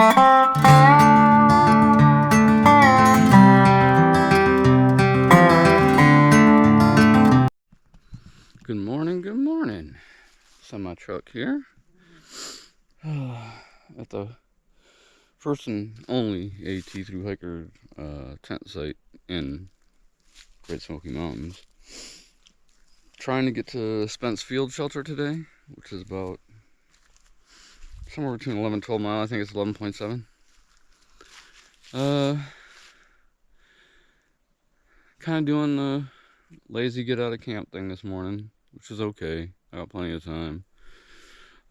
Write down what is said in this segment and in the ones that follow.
Good morning. Semi truck here at the first and only AT Thru-hiker tent site in Great Smoky Mountains. Trying to get to Spence Field Shelter today, which is about somewhere between 11 and 12 miles. I think it's 11.7. Kind of doing the lazy get out of camp thing this morning, which is okay. I got plenty of time.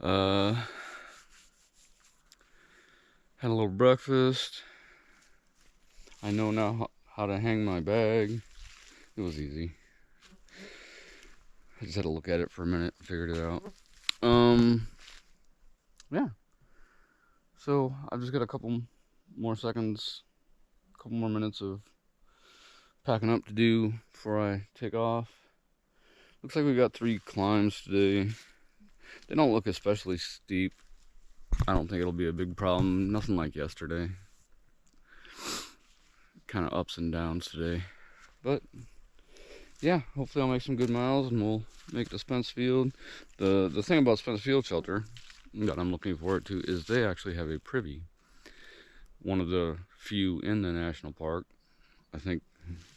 Had a little breakfast. I know now how to hang my bag. It was easy. I just had to look at it for a minute, figured it out. Yeah. So I've just got a couple more minutes of packing up to do before I take off. Looks like we got 3 climbs today. They don't look especially steep. I don't think it'll be a big problem. Nothing like yesterday. Kind of ups and downs today. But yeah, hopefully I'll make some good miles and we'll make the Spence Field. The thing about Spence Field Shelter that I'm looking forward to is they actually have a privy. One of the few in the national park. I think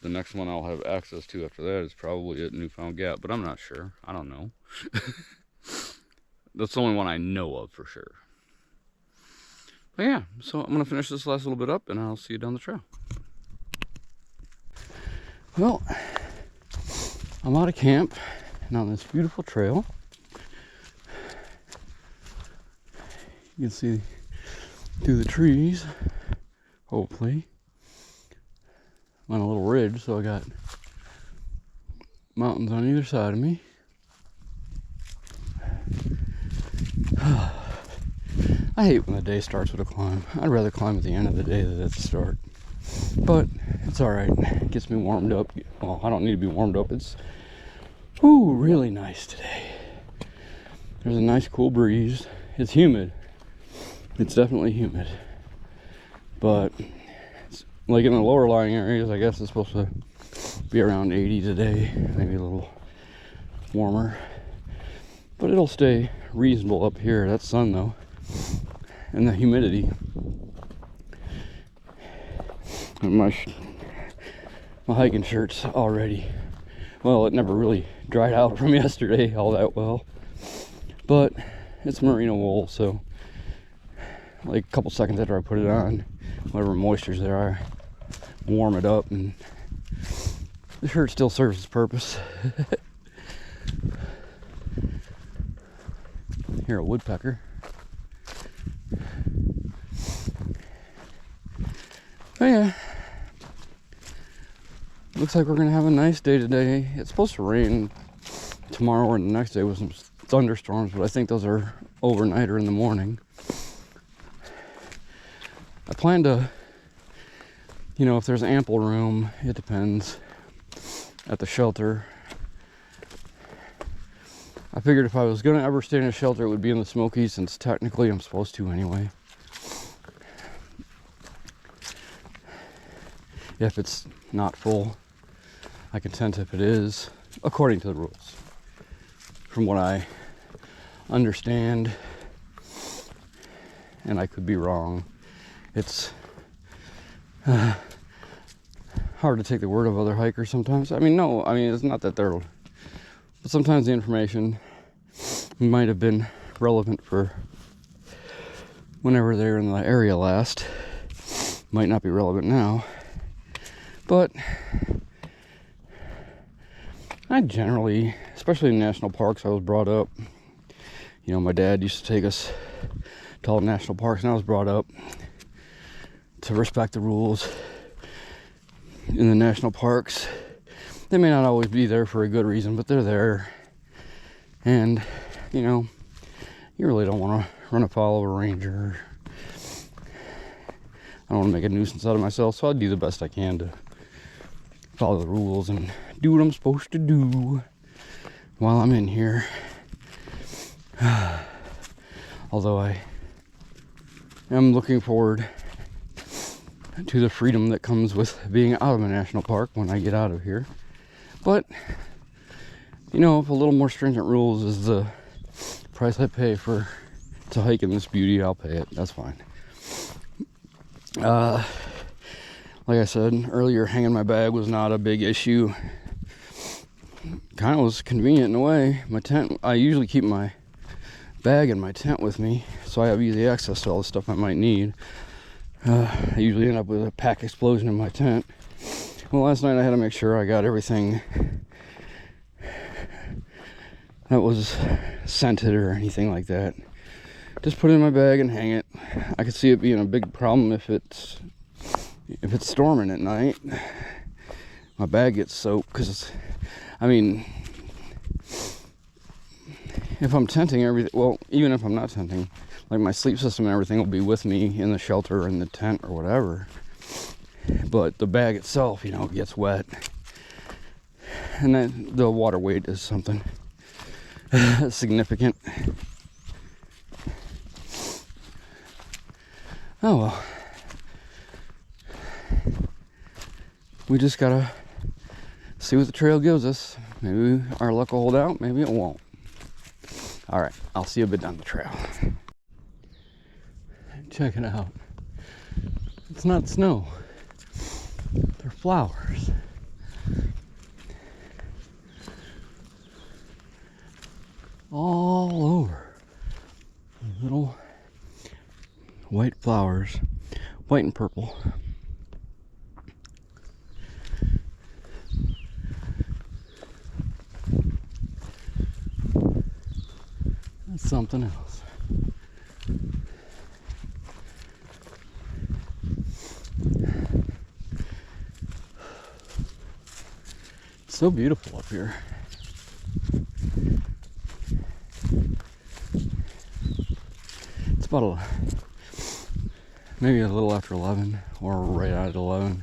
the next one I'll have access to after that is probably at Newfound Gap, but I'm not sure. I don't know. That's the only one I know of for sure. But yeah, so I'm going to finish this last little bit up and I'll see you down the trail. Well, I'm out of camp and on this beautiful trail. You can see through the trees, hopefully. I'm on a little ridge, so I got mountains on either side of me. I hate when the day starts with a climb. I'd rather climb at the end of the day than at the start. But it's alright. It gets me warmed up. Well, I don't need to be warmed up. It's really nice today. There's a nice cool breeze. It's humid. It's definitely humid. But it's, like in the lower lying areas, I guess it's supposed to be around 80 today. Maybe a little warmer. But it'll stay reasonable up here. That's sun though. And the humidity. And my hiking shirt's already, well, it never really dried out from yesterday all that well. But it's merino wool, so like a couple seconds after I put it on, whatever moisture's there, I warm it up and the shirt still serves its purpose. Here, a woodpecker. Oh yeah, looks like we're gonna have a nice day today. It's supposed to rain tomorrow or the next day with some thunderstorms, but I think those are overnight or in the morning. I plan to, if there's ample room, it depends, at the shelter. I figured if I was gonna ever stay in a shelter, it would be in the Smokies, since technically I'm supposed to anyway. If it's not full, I can tent if it is, according to the rules. From what I understand, and I could be wrong, it's hard to take the word of other hikers sometimes. It's not that they're, but sometimes the information might have been relevant for whenever they're in the area last. Might not be relevant now. But I generally, especially in national parks, I was brought up, my dad used to take us to all national parks, and I was brought up to respect the rules in the national parks. They may not always be there for a good reason, but they're there. And, you really don't want to run afoul of a ranger. I don't want to make a nuisance out of myself, so I'll do the best I can to follow the rules and do what I'm supposed to do while I'm in here. Although I I'm looking forward to the freedom that comes with being out of a national park when I get out of here. But, you know, if a little more stringent rules is the price I pay for to hike in this beauty, I'll pay it. That's fine. Like I said earlier, hanging my bag was not a big issue. Kind of was convenient in a way. My tent, I usually keep my bag in my tent with me, so I have easy access to all the stuff I might need. I usually end up with a pack explosion in my tent. Well, last night I had to make sure I got everything that was scented or anything like that. Just put it in my bag and hang it. I could see it being a big problem if it's storming at night. My bag gets soaked because, I mean, if I'm tenting everything, well, even if I'm not tenting, like my sleep system and everything will be with me in the shelter or in the tent or whatever. But the bag itself, you know, gets wet. And then the water weight is something significant. Oh well. We just gotta see what the trail gives us. Maybe our luck will hold out, maybe it won't. Alright, I'll see you a bit down the trail. Check it out. It's not snow. They're flowers. All over. Little white flowers. White and purple. That's something else. So beautiful up here. It's about maybe a little after 11 or right at 11.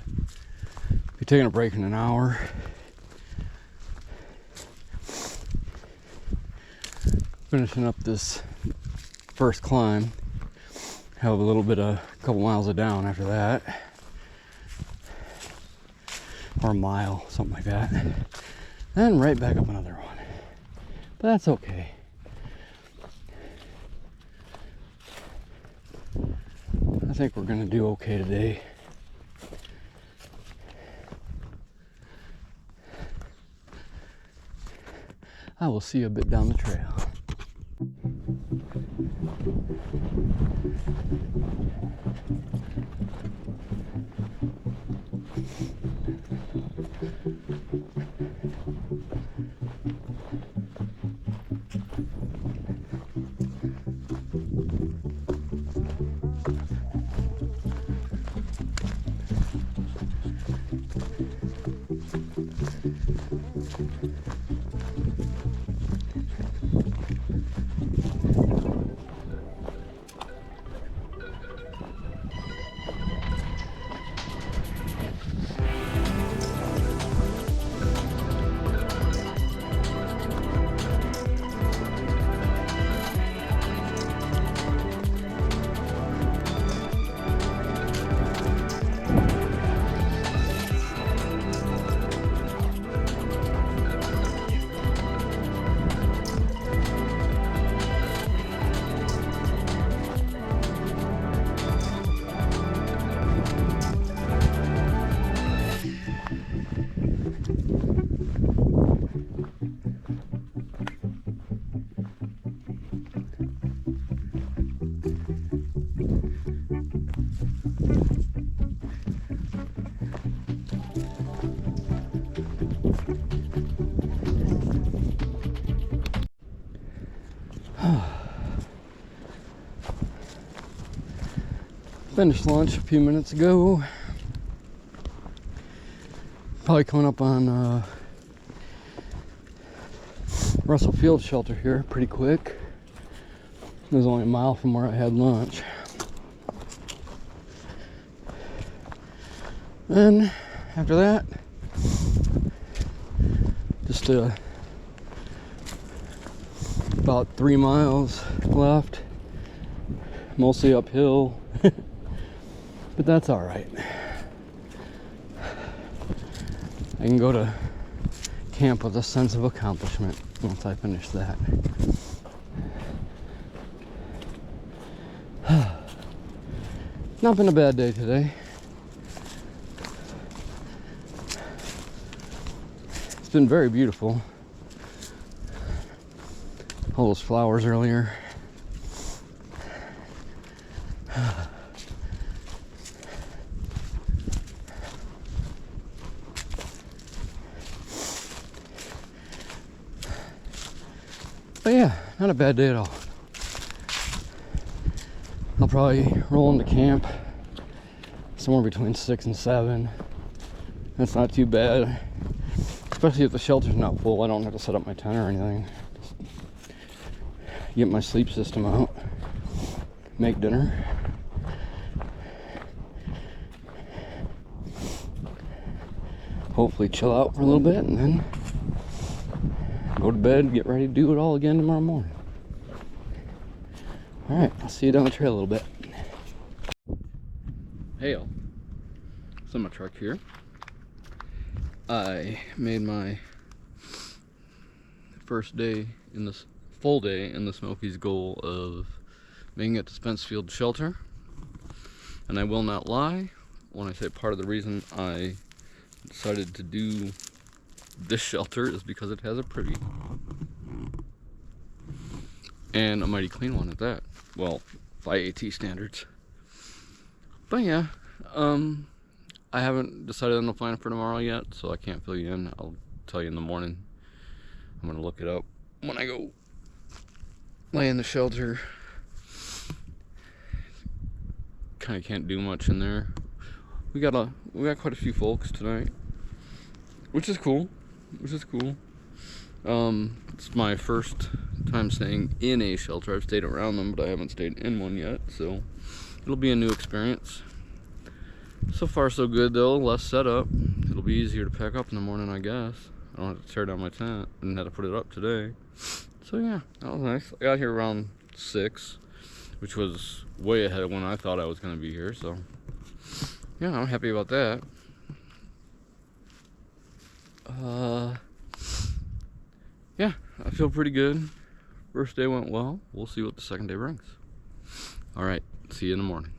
Be taking a break in an hour. Finishing up this first climb. Have a little bit of couple miles of down after that. Or a mile, something like that. Then right back up another one. But that's okay. I think we're gonna do okay today. I will see you a bit down the trail. Finished lunch a few minutes ago. Probably coming up on Russell Field shelter here pretty quick. It was only a mile from where I had lunch. Then after that, just about 3 miles left. mostly uphill, but that's all right. I can go to camp with a sense of accomplishment once I finish that. Not been a bad day today. It's been very beautiful. All those flowers earlier. But yeah, not a bad day at all. I'll probably roll into camp somewhere between 6 and 7. That's not too bad. Especially if the shelter's not full. I don't have to set up my tent or anything. Just get my sleep system out. Make dinner. Hopefully chill out for a little bit and then go to bed, get ready to do it all again tomorrow morning. Alright, I'll see you down the trail a little bit. Hey y'all. So my truck here. I made my first day in this full day in the Smokies goal of making it to Spencefield Shelter. And I will not lie when I say part of the reason I decided to do this shelter is because it has a pretty and a mighty clean one at that. Well, by AT standards. But yeah, I haven't decided on the plan for tomorrow yet, so I can't fill you in. I'll tell you in the morning. I'm gonna look it up when I go lay in the shelter. Kind of can't do much in there. We got quite a few folks tonight, which is cool. It's my first time staying in a shelter. I've stayed around them, but I haven't stayed in one yet, so it'll be a new experience. So far so good though, less setup. It'll be easier to pack up in the morning, I guess. I don't have to tear down my tent and had to put it up today. So yeah, that was nice. I got here around 6, which was way ahead of when I thought I was gonna be here, so yeah, I'm happy about that. Yeah, I feel pretty good. First day went well. We'll see what the second day brings. Alright, see you in the morning.